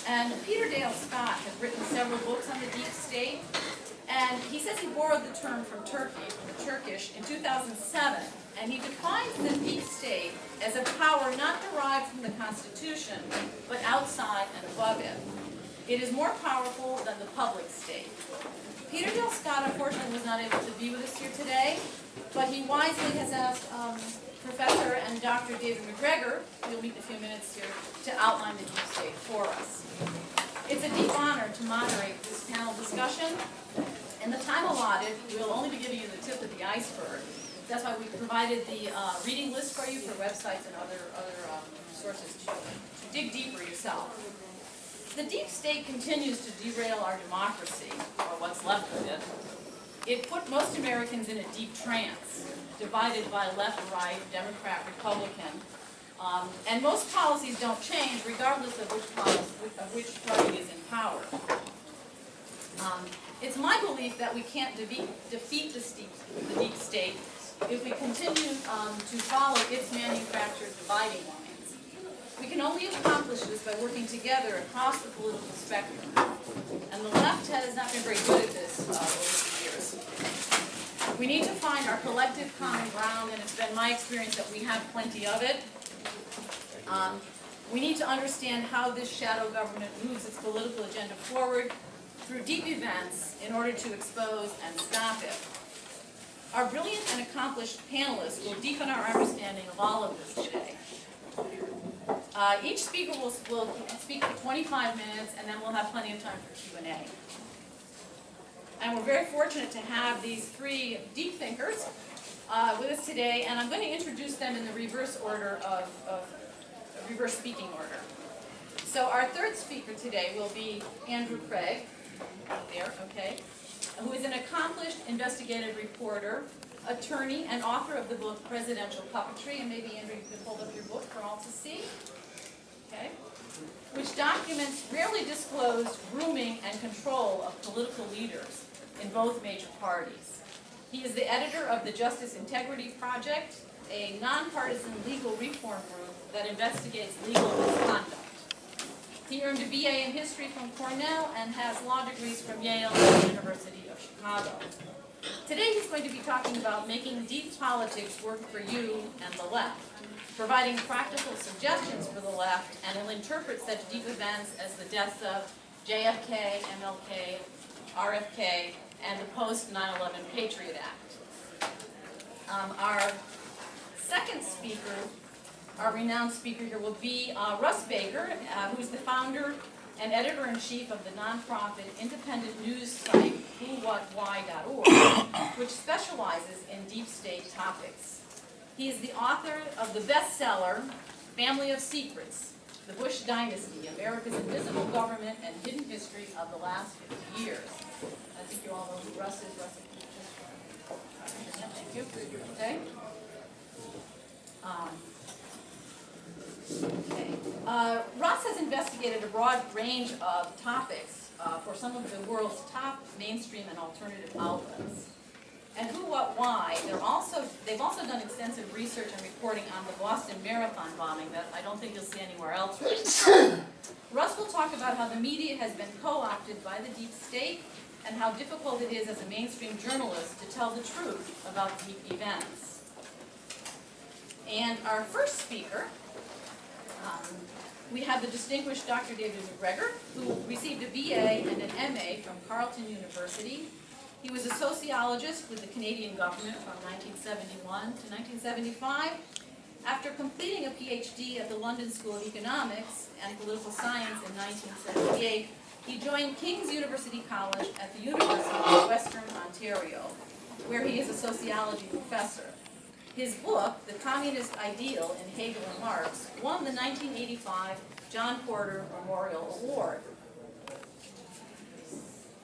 And Peter Dale Scott has written several books on the deep state, and he says he borrowed the term from Turkey, from the Turkish, in 2007, and he defines the deep state as a power not derived from the Constitution, but outside and above it. It is more powerful than the public state. Peter Dale Scott, unfortunately, was not able to be with us here today, but he wisely has asked Professor and Dr. David McGregor, who you'll meet in a few minutes here, to outline the deep state for us. It's a deep honor to moderate this panel discussion. In the time allotted, we'll only be giving you the tip of the iceberg. That's why we provided the reading list for you for websites and other sources to dig deeper yourself. The deep state continues to derail our democracy, or what's left of it. It put most Americans in a deep trance, divided by left, right, Democrat, Republican, and most policies don't change regardless of which party is in power. It's my belief that we can't defeat the deep state if we continue to follow its manufactured dividing lines. We can only accomplish this by working together across the political spectrum. And the left has not been very good at this over the years. We need to find our collective common ground, and it's been my experience that we have plenty of it. We need to understand how this shadow government moves its political agenda forward through deep events in order to expose and stop it. Our brilliant and accomplished panelists will deepen our understanding of all of this today. Each speaker will speak for 25 minutes, and then we'll have plenty of time for Q&A. And we're very fortunate to have these three deep thinkers with us today, and I'm going to introduce them in the reverse order reverse speaking order. So our third speaker today will be Andrew Craig, there, okay, who is an accomplished investigative reporter, attorney, and author of the book Presidential Puppetry, and maybe Andrew, you could hold up your book for all to see, okay, which documents rarely disclosed grooming and control of political leaders in both major parties. He is the editor of the Justice Integrity Project, a nonpartisan legal reform group that investigates legal misconduct. He earned a BA in history from Cornell and has law degrees from Yale and the University of Chicago. Today he's going to be talking about making deep politics work for you and the left, providing practical suggestions for the left, and he'll interpret such deep events as the deaths of JFK, MLK, RFK, and the post-9/11 Patriot Act. Our second speaker, our renowned speaker here, will be Russ Baker, who's the founder and editor-in-chief of the nonprofit independent news site whowhatwhy.org, which specializes in deep state topics. He is the author of the bestseller, Family of Secrets, The Bush Dynasty, America's Invisible Government and Hidden History of the Last 50 Years. I think you all know who Russ is. Russ, thank you. Okay. Russ has investigated a broad range of topics for some of the world's top mainstream and alternative outlets. And Who, What, Why, they've also done extensive research and reporting on the Boston Marathon bombing that I don't think you'll see anywhere else. Russ will talk about how the media has been co-opted by the deep state and how difficult it is as a mainstream journalist to tell the truth about deep events. And our first speaker, we have the distinguished Dr. David McGregor, who received a BA and an MA from Carleton University. He was a sociologist with the Canadian government from 1971 to 1975. After completing a PhD at the London School of Economics and Political Science in 1978, he joined King's University College at the University of Western Ontario, where he is a sociology professor. His book, The Communist Ideal in Hegel and Marx, won the 1985 John Porter Memorial Award.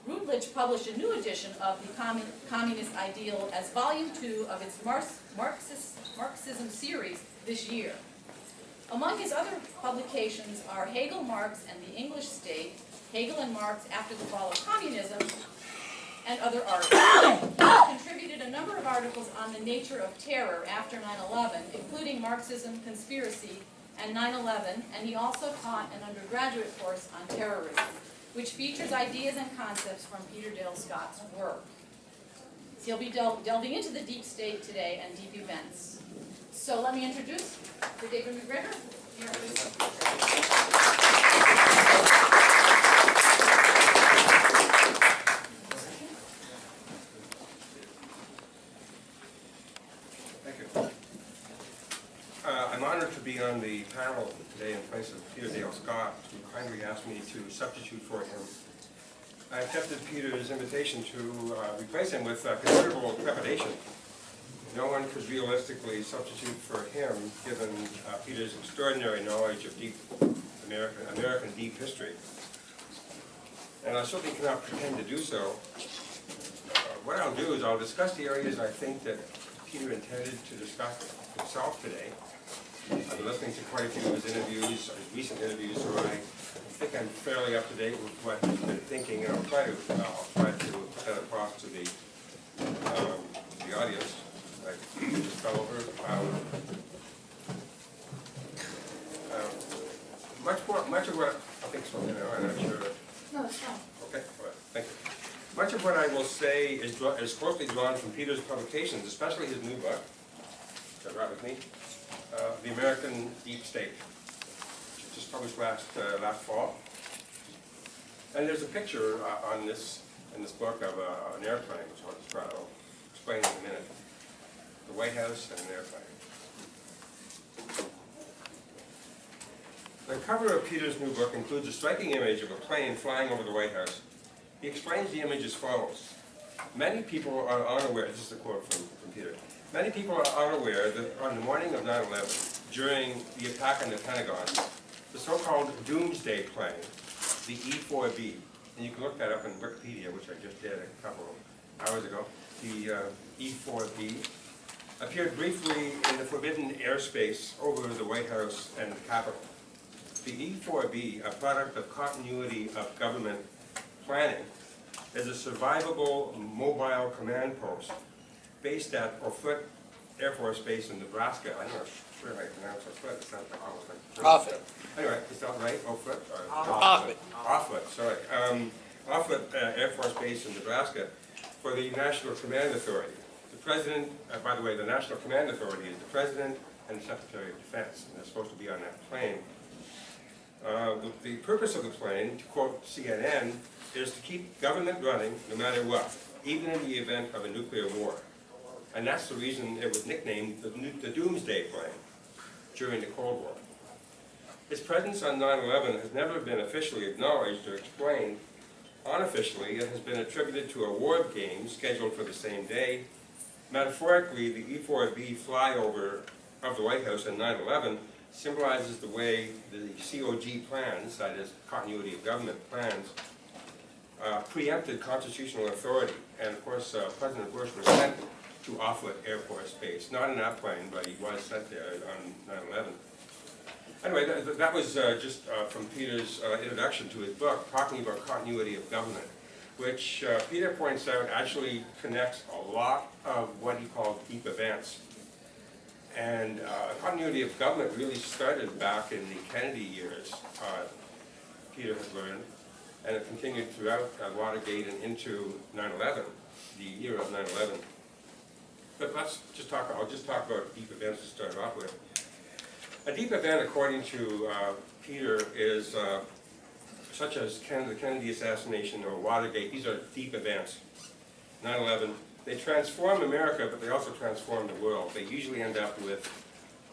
Routledge published a new edition of The Communist Ideal as Volume 2 of its Marxism series this year. Among his other publications are Hegel, Marx, and the English State, Hegel and Marx After the Fall of Communism, and other articles. He contributed a number of articles on the nature of terror after 9/11, including Marxism, conspiracy, and 9/11, and he also taught an undergraduate course on terrorism, which features ideas and concepts from Peter Dale Scott's work. So he'll be delving into the deep state today and deep events. So let me introduce David McGregor. Here, I'm honored to be on the panel today in place of Peter Dale Scott, who kindly asked me to substitute for him. I accepted Peter's invitation to replace him with considerable trepidation. No one could realistically substitute for him, given Peter's extraordinary knowledge of deep American deep history. And I certainly cannot pretend to do so. What I'll do is I'll discuss the areas I think that Peter intended to discuss himself today. I've been listening to quite a few of his interviews, his recent interviews, so I think I'm fairly up to date with what he's been thinking, and I'll try to put that across to the audience. I just fell over. Much of what I think so. I'm not sure. no, it's fine. Okay, all right, thank you. Much of what I will say is closely drawn from Peter's publications, especially his new book. Is that right with me? The American Deep State, which was just published last fall. And there's a picture in this book of an airplane, which I'll explain in a minute. The White House and an airplane. The cover of Peter's new book includes a striking image of a plane flying over the White House. He explains the image as follows. Many people are unaware, this is a quote from Peter, many people are unaware that on the morning of 9/11, during the attack on the Pentagon, the so-called doomsday plane, the E-4B, and you can look that up in Wikipedia, which I just did a couple of hours ago, the E-4B, appeared briefly in the forbidden airspace over the White House and the Capitol. The E-4B, a product of continuity of government planning, is a survivable mobile command post based at Offutt Air Force Base in Nebraska. I'm not sure how you pronounce Offutt. It sounds like Offutt. Anyway, is that right? Offutt? Offutt. Offutt, sorry. Offutt Air Force Base in Nebraska for the National Command Authority. The President, by the way, the National Command Authority is the President and the Secretary of Defense, and they're supposed to be on that plane. The purpose of the plane, to quote CNN, is to keep government running no matter what, even in the event of a nuclear war. And that's the reason it was nicknamed the Doomsday Plane during the Cold War. Its presence on 9/11 has never been officially acknowledged or explained. Unofficially, it has been attributed to a war game scheduled for the same day. Metaphorically, the E-4B flyover of the White House on 9/11 symbolizes the way the COG plans, that is, continuity of government plans, preempted constitutional authority. And of course, President Bush was sent to Offutt Air Force Base, not in that plane, but he was sent there on 9/11. Anyway, that was just from Peter's introduction to his book, talking about continuity of government, which Peter points out actually connects a lot of what he called deep events. And continuity of government really started back in the Kennedy years, Peter has learned, and it continued throughout Watergate and into 9/11, the year of 9/11. But I'll just talk about deep events to start off with. A deep event, according to Peter, is such as the Kennedy assassination or Watergate. These are deep events. 9/11. They transform America, but they also transform the world. They usually end up with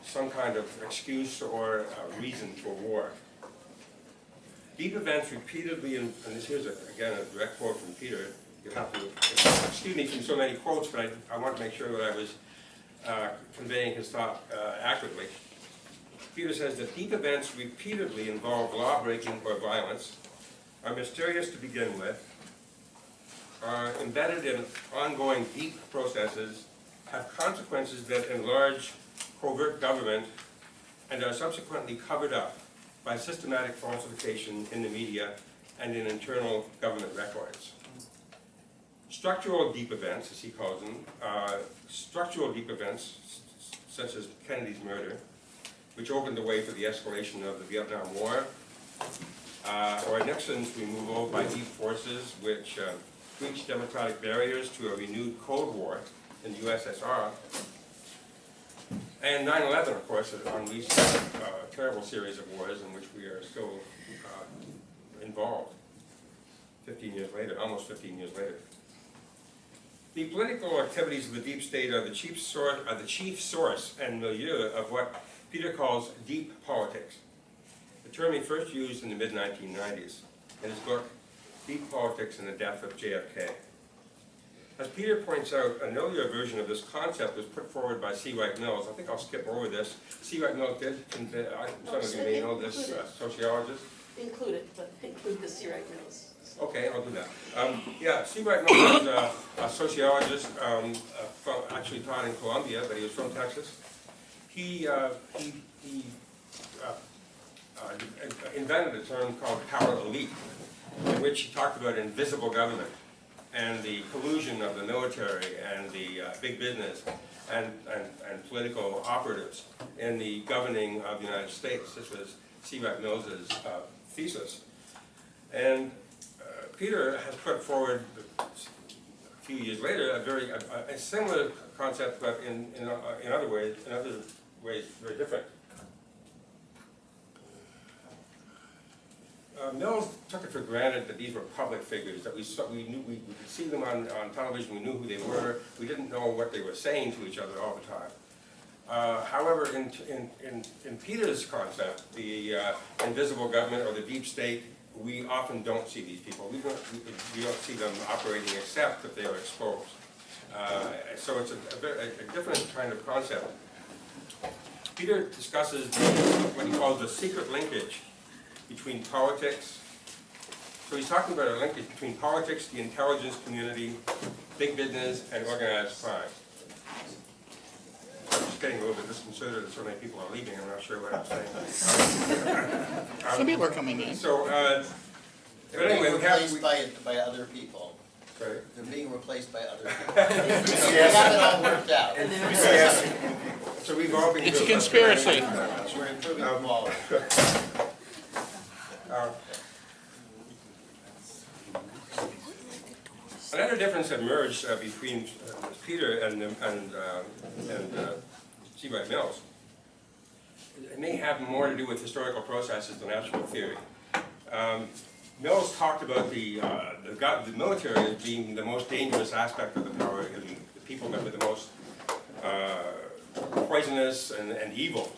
some kind of excuse or reason for war. Deep events repeatedly, and here's again a direct quote from Peter. You have to excuse me from so many quotes, but I want to make sure that I was conveying his thought accurately. Peter says that deep events repeatedly involve law-breaking or violence, are mysterious to begin with, are embedded in ongoing deep processes, have consequences that enlarge covert government, and are subsequently covered up by systematic falsification in the media and in internal government records. Structural deep events, as he calls them, structural deep events, such as Kennedy's murder, which opened the way for the escalation of the Vietnam War. Or Nixon's removal by deep forces, which breached democratic barriers to a renewed Cold War in the USSR. And 9/11, of course, unleashed a terrible series of wars in which we are still involved 15 years later, almost 15 years later. The political activities of the deep state are the chief source and milieu of what Peter calls deep politics, the term he first used in the mid-1990s in his book, Deep Politics and the Death of JFK. As Peter points out, an earlier version of this concept was put forward by C. Wright Mills. I think I'll skip over this. C. Wright Mills did, some of you may know this sociologist. Include it, but include the C. Wright Mills. Okay, I'll do that. Yeah, C. Wright Mills is a sociologist, actually taught in Columbia, but he was from Texas. He invented a term called power elite, in which he talked about invisible government and the collusion of the military and the big business and political operatives in the governing of the United States. This was C. Wright Mills's thesis. And Peter has put forward a few years later a similar concept, but in other ways very different. Mills took it for granted that these were public figures, that we could see them on television, we knew who they were, we didn't know what they were saying to each other all the time. However, in Peter's concept, the invisible government or the deep state, we often don't see these people. We don't see them operating except that they are exposed. So it's a different kind of concept. Peter discusses what he calls the secret linkage between politics. So he's talking about a linkage between politics, the intelligence community, big business, and organized crime. I'm just getting a little bit disconcerted that so many people are leaving. I'm not sure what I'm saying. Some people are coming in. So, but anyway, we replaced by other people. Sorry? They're being replaced by other people. They haven't all worked out. So revolving. It's a conspiracy. We're improving quality. Another difference emerged between Peter and C. Wright Mills. It may have more to do with historical processes than actual theory. Mills talked about the military as being the most dangerous aspect of the power elite, the people that were the most poisonous and evil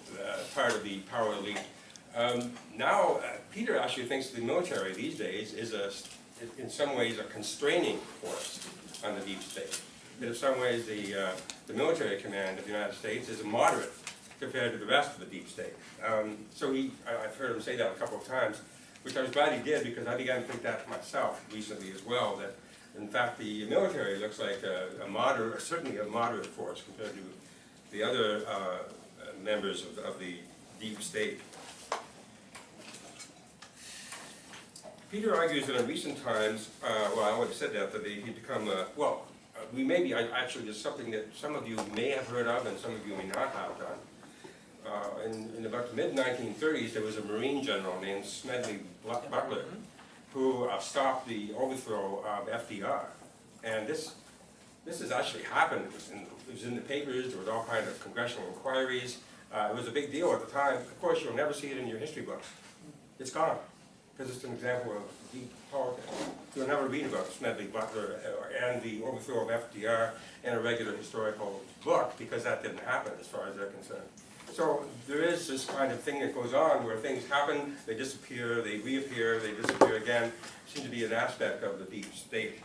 part of the power elite. Now, Peter actually thinks the military these days is in some ways a constraining force on the deep state. That in some ways the military command of the United States is moderate compared to the rest of the deep state. So I've heard him say that a couple of times, which I was glad he did because I began to think that myself recently as well, that in fact the military looks like a moderate, certainly a moderate force compared to the other members of the deep state. Peter argues that in recent times, well, I already said that he'd become, actually there's something that some of you may have heard of and some of you may not have done. In about the mid-1930s, there was a Marine general named Smedley Butler who stopped the overthrow of FDR. And this has actually happened. It was in the papers, there was all kinds of congressional inquiries. It was a big deal at the time. Of course, you'll never see it in your history books. It's gone. Because it's an example of deep politics. You'll never read about Smedley Butler and the overthrow of FDR in a regular historical book because that didn't happen as far as they're concerned. So there is this kind of thing that goes on where things happen, they disappear, they reappear, they disappear again. It seems to be an aspect of the deep state.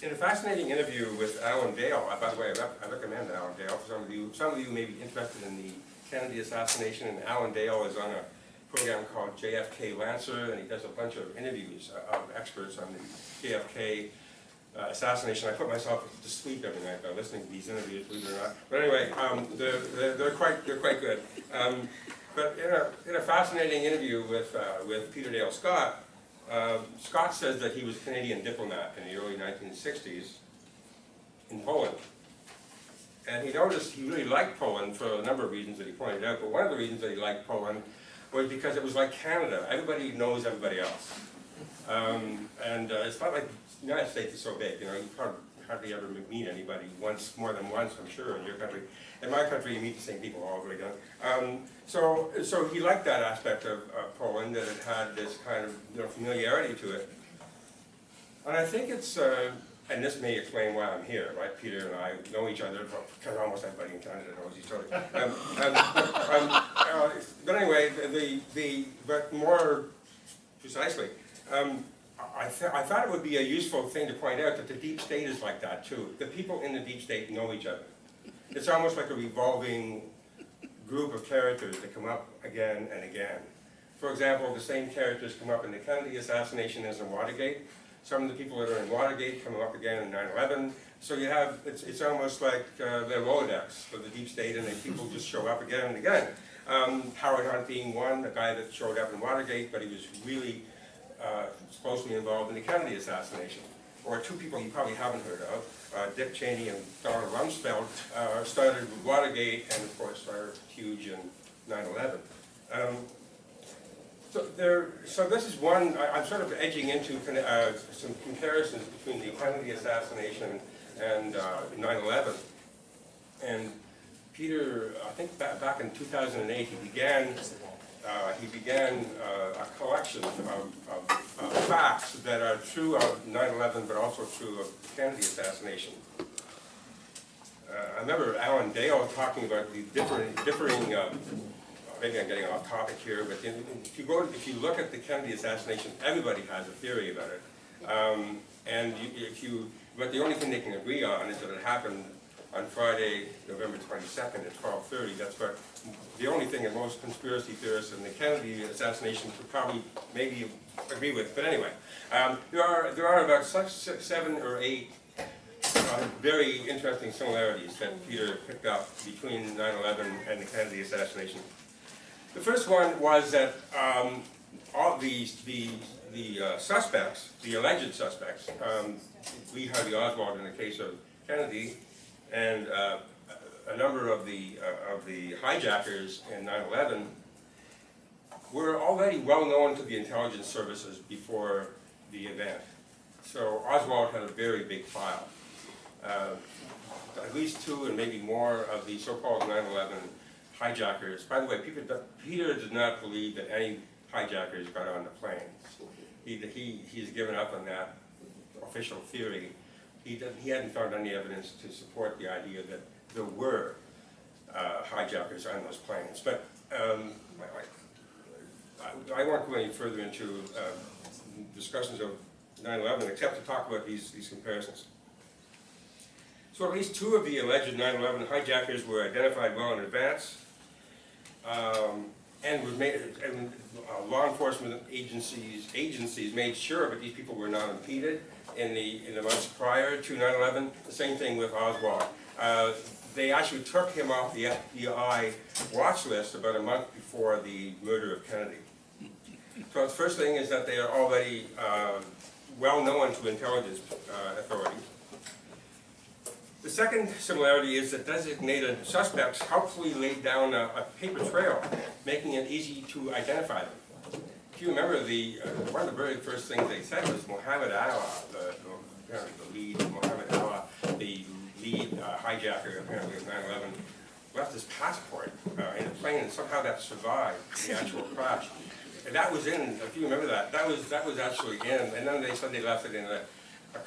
In a fascinating interview with Alan Dale, by the way, I recommend Alan Dale for some of you. Some of you may be interested in the Kennedy assassination, and Alan Dale is on a program called JFK Lancer, and he does a bunch of interviews of experts on the JFK assassination. I put myself to sleep every night by listening to these interviews, believe it or not. But anyway, they're quite good. But in a fascinating interview with Peter Dale Scott, Scott says that he was a Canadian diplomat in the early 1960s in Poland. And he noticed he really liked Poland for a number of reasons that he pointed out, but one of the reasons that he liked Poland was because it was like Canada. Everybody knows everybody else. It's not like the United States is so big, you know, you probably hardly ever meet anybody more than once, I'm sure, in your country. In my country, you meet the same people all over again. So he liked that aspect of Poland, that it had this kind of, you know, familiarity to it. And I think it's, and this may explain why I'm here, right? Peter and I know each other, because almost everybody in Canada knows each other. But anyway, but more precisely, I thought it would be a useful thing to point out that the deep state is like that too. The people in the deep state know each other. It's almost like a revolving group of characters that come up again and again. For example, the same characters come up in the Kennedy assassination as in Watergate. Some of the people that are in Watergate come up again in 9/11. So you have, it's almost like their Rolodex for the deep state, and then people just show up again and again. Howard Hunt being one, the guy that showed up in Watergate, but he was really closely involved in the Kennedy assassination. Or two people you probably haven't heard of, Dick Cheney and Donald Rumsfeld, started with Watergate and of course are huge in 9/11. So this is one, I'm sort of edging into some comparisons between the Kennedy assassination and 9/11. And Peter, I think back in 2008, he began a collection of facts that are true of 9/11, but also true of the Kennedy assassination. I remember Alan Dale talking about the differing maybe I'm getting off topic here, but if you look at the Kennedy assassination, everybody has a theory about it. But the only thing they can agree on is that it happened on Friday, November 22nd at 12:30. That's what the only thing that most conspiracy theorists in the Kennedy assassination could probably maybe agree with. But anyway, there are about 7 or 8 very interesting similarities that Peter picked up between 9/11 and the Kennedy assassination. The first one was that all the suspects, the alleged suspects, Lee Harvey Oswald in the case of Kennedy, and a number of the hijackers in 9/11 were already well known to the intelligence services before the event. So Oswald had a very big file. At least 2 and maybe more of the so-called 9/11 hijackers. By the way, Peter did not believe that any hijackers got on the planes. He's given up on that official theory. He hadn't found any evidence to support the idea that there were hijackers on those planes. But I won't go any further into discussions of 9/11 except to talk about these comparisons. So at least 2 of the alleged 9/11 hijackers were identified well in advance, and law enforcement agencies made sure that these people were not impeded in the months prior to 9/11. The same thing with Oswald. They actually took him off the FBI watch list about a month before the murder of Kennedy. So the first thing is that they are already well known to intelligence authorities. The second similarity is that designated suspects helpfully laid down a paper trail, making it easy to identify them. If you remember, one of the very first things they said was Mohammed Allah, the lead hijacker apparently of 9/11, left his passport in a plane, and somehow that survived the actual crash. And that was in, if you remember that was actually in, and then they said they left it in a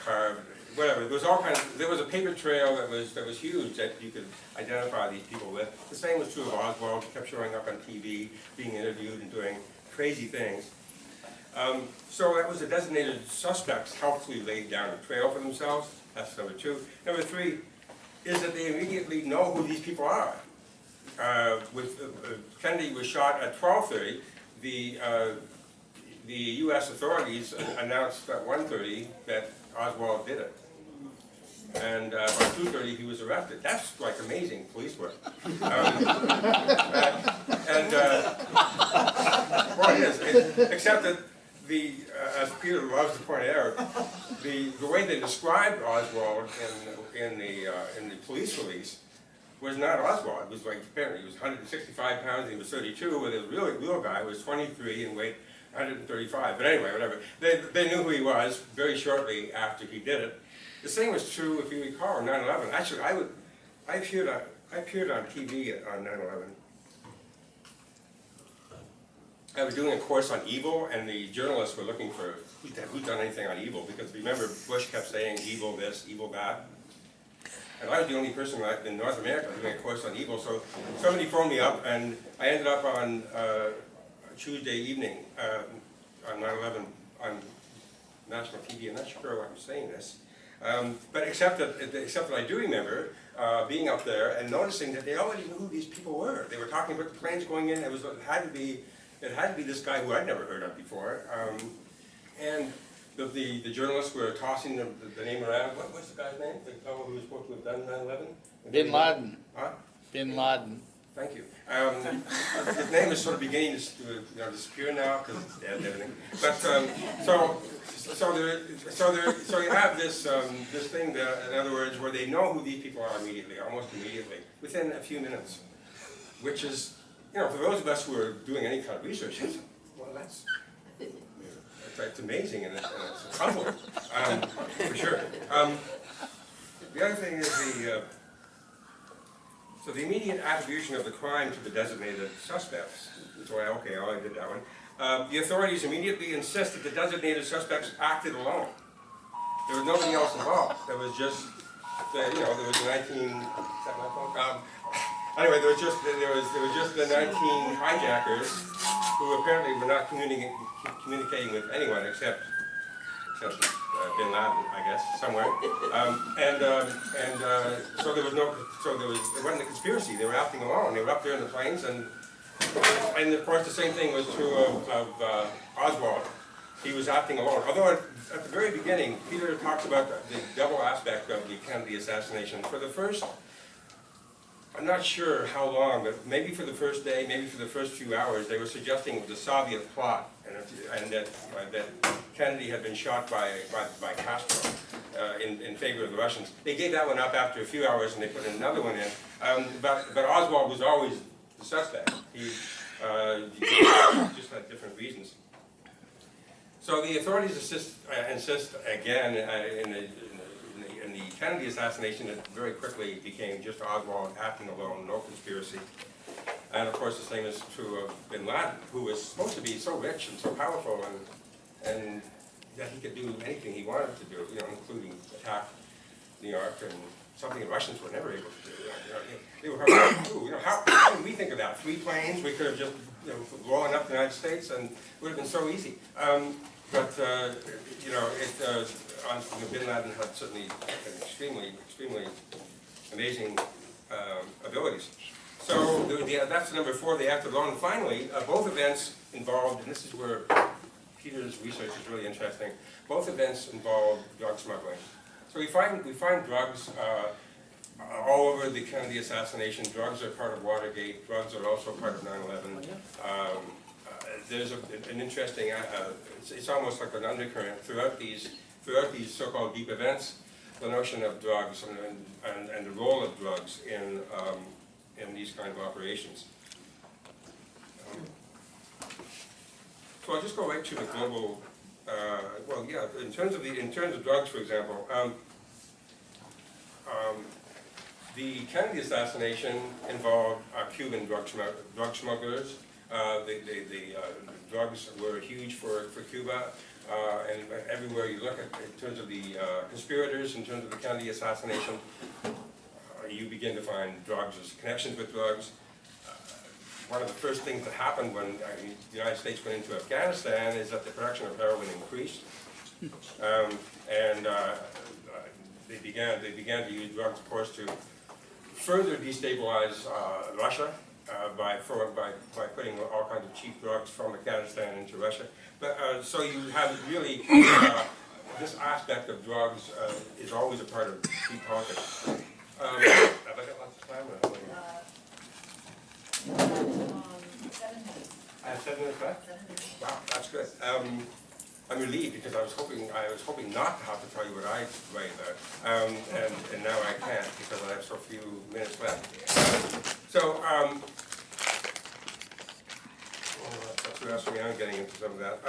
car. Whatever, there was a paper trail that was huge that you could identify these people with. The same was true of Oswald. He kept showing up on TV, being interviewed and doing crazy things. So that was the designated suspects helpfully laid down a trail for themselves. That's number 2. Number 3 is that they immediately know who these people are. Kennedy was shot at 12:30. The U.S. authorities announced at 1:30 that Oswald did it. And by 2:30 he was arrested. That's like amazing police work. Well, it is. Except that as Peter loves to point out, the way they described Oswald in the police release was not Oswald. It was like, apparently he was 165 pounds and he was 32, where the real guy was 23 and weighed 135. But anyway, whatever. They knew who he was very shortly after he did it. The same was true, if you recall, on 9/11. Actually, I appeared on TV on 9/11. I was doing a course on evil, and the journalists were looking for who's done anything on evil, because remember, Bush kept saying evil this, evil that. And I was the only person in North America doing a course on evil, so somebody phoned me up, and I ended up on Tuesday evening on 9/11 on national TV. I'm not sure why I'm saying this, but except that I do remember being up there and noticing that they already knew who these people were. They were talking about the planes going in. It had to be this guy who I'd never heard of before, and the journalists were tossing the name around. What's the guy's name? The fellow who was supposed to have done 9/11? Bin Laden. Huh? Bin Laden. Thank you. His name is sort of beginning to disappear now because it's dead and everything. But so you have this thing that, in other words, where they know who these people are immediately, almost immediately, within a few minutes, which is, for those of us who are doing any kind of research, well, it's amazing and it's troubling, for sure. The other thing is so the immediate attribution of the crime to the designated suspects. So I did that one. The authorities immediately insist that the designated suspects acted alone. There was nobody else involved. There was just, there was 19. Is that my phone? Anyway, there was just the 19 hijackers who apparently were not communicating with anyone except Bin Laden, I guess, somewhere. It wasn't a conspiracy. They were acting alone. They were up there in the planes, and of course the same thing was true of Oswald. He was acting alone. Although at the very beginning, Peter talks about the double aspect of the Kennedy assassination. For the first, I'm not sure how long, but maybe for the first day, maybe for the first few hours, they were suggesting it was a Soviet plot, and that Kennedy had been shot by Castro in favor of the Russians. They gave that one up after a few hours, and they put another one in. But Oswald was always the suspect. He just had different reasons. So the authorities insist again in the Kennedy assassination, it very quickly became just Oswald acting alone, no conspiracy. And of course the same is true of Bin Laden, who was supposed to be so rich and so powerful and that he could do anything he wanted to do, including attack New York, and something the Russians were never able to do. They were hard to do. How did we think of that? 3 planes, we could have just blowing up the United States, and it would have been so easy. Bin Laden had certainly extremely amazing abilities. So that's number 4, they acted alone. And finally, both events involved, and this is where Peter's research is really interesting, both events involved drug smuggling. So we find drugs all over the Kennedy assassination. Drugs are part of Watergate. Drugs are also part of 9/11. There's an interesting, it's almost like an undercurrent throughout these so-called deep events, the notion of drugs and the role of drugs in these kind of operations. So I'll just go right to the global. In terms of drugs, for example, the Kennedy assassination involved Cuban drug smugglers. The drugs were huge for Cuba, and everywhere you look at, in terms of the conspirators, in terms of the Kennedy assassination, you begin to find drugs, as connections with drugs. One of the first things that happened when the United States went into Afghanistan is that the production of heroin increased, and they began to use drugs, of course, to further destabilize Russia. By putting all kinds of cheap drugs from Afghanistan into Russia. But so you have really this aspect of drugs is always a part of deep politics. Have I got lots of time? 7 minutes. I have 7 minutes left? 7 minutes. Wow, that's good. I'm relieved because I was hoping not to have to tell you what I write about, and now I can't because I have so few minutes left. That's what else we are getting into some of that.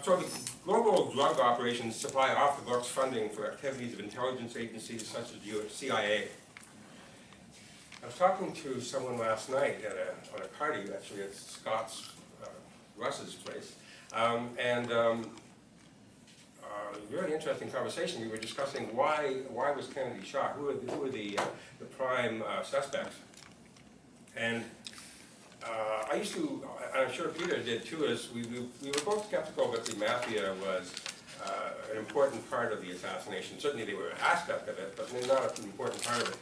So the global drug operations supply off-the-books funding for activities of intelligence agencies such as the CIA. I was talking to someone last night on a party, actually at Scott's, Russ's place, very interesting conversation. We were discussing why was Kennedy shot? Who were the prime suspects? And I used to, and I'm sure Peter did too, is we were both skeptical that the mafia was an important part of the assassination. Certainly they were an aspect of it, but not an important part of it.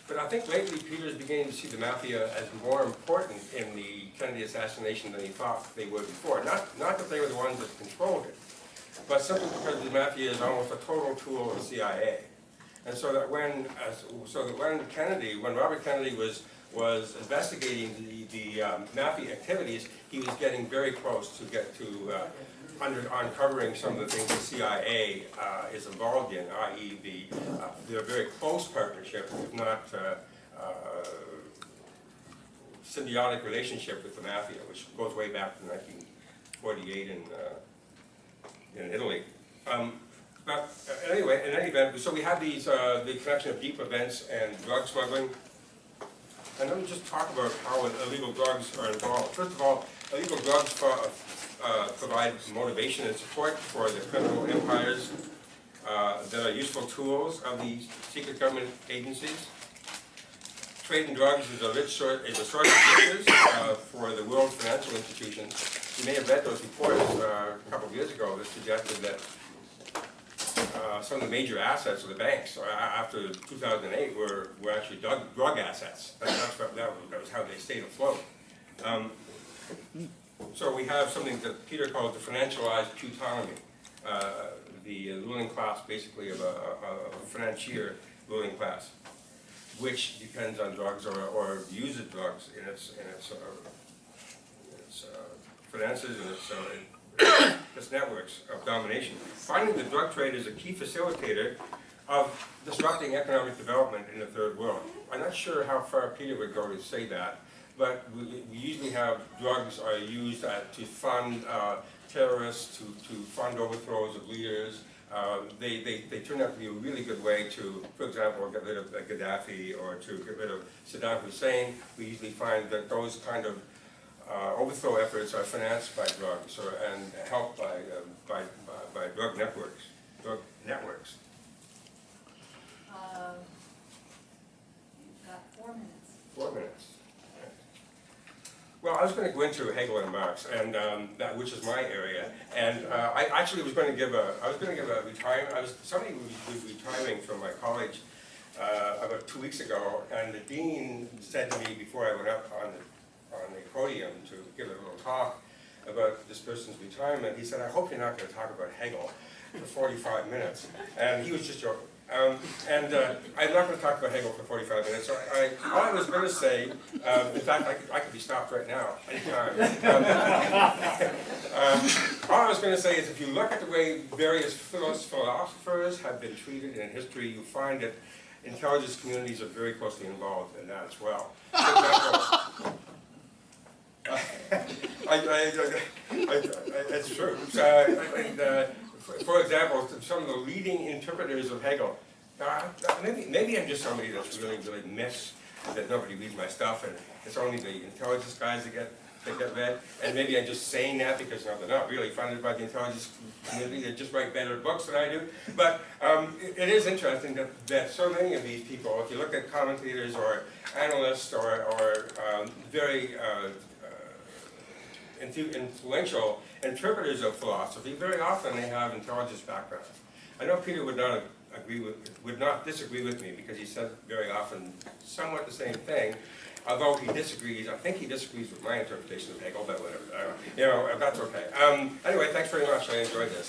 But I think lately Peter's beginning to see the mafia as more important in the Kennedy assassination than he thought they were before. Not that they were the ones that controlled it, but simply because the mafia is almost a total tool of the CIA. And so that when Robert Kennedy was investigating the mafia activities, he was getting very close to uncovering some of the things the CIA is involved in, i.e. their very close partnership, if not symbiotic relationship with the mafia, which goes way back to 1948 in Italy. But anyway, in any event, so we have these the connection of deep events and drug smuggling. And let me just talk about how illegal drugs are involved. First of all, illegal drugs provide motivation and support for the criminal empires that are useful tools of the secret government agencies. Trade in drugs is a source of riches for the world financial institutions. You may have read those reports a couple of years ago that suggested that some of the major assets of the banks after 2008 were actually drug assets. That was how they stayed afloat. So we have something that Peter calls the financialized plutonymy, the ruling class basically of a financier ruling class, which depends on drugs or uses drugs in its finances and its networks of domination. Finally, the drug trade is a key facilitator of disrupting economic development in the third world. I'm not sure how far Peter would go to say that, but we usually have drugs are used to fund terrorists, to fund overthrows of leaders. They turn out to be a really good way to, for example, get rid of Gaddafi or to get rid of Saddam Hussein. We usually find that those kind of overthrow efforts are financed by drugs and helped by drug networks. You've got 4 minutes. 4 minutes. Well, I was going to go into Hegel and Marx, and which is my area. And I actually was going to give a retirement. Somebody was retiring from my college about 2 weeks ago, and the dean said to me before I went up on the podium to give a little talk about this person's retirement, he said, "I hope you're not going to talk about Hegel for 45 minutes." And he was just joking. I'm not going to talk about Hegel for 45 minutes. So all I was going to say, in fact, I could be stopped right now, anytime. All I was going to say is if you look at the way various philosophers have been treated in history, you find that intelligence communities are very closely involved in that as well. For example, it's true. For example, some of the leading interpreters of Hegel, maybe I'm just somebody that's really miss that nobody reads my stuff, and it's only the intelligence guys that get read. And maybe I'm just saying that because they're not really funded by the intelligence community. They just write better books than I do. But it is interesting that so many of these people, if you look at commentators or analysts or very influential interpreters of philosophy, very often they have intelligence backgrounds. I know Peter would not disagree with me because he said very often somewhat the same thing. Although he disagrees, I think he disagrees with my interpretation of Hegel, but whatever. That's okay. Anyway, thanks very much. I enjoyed this.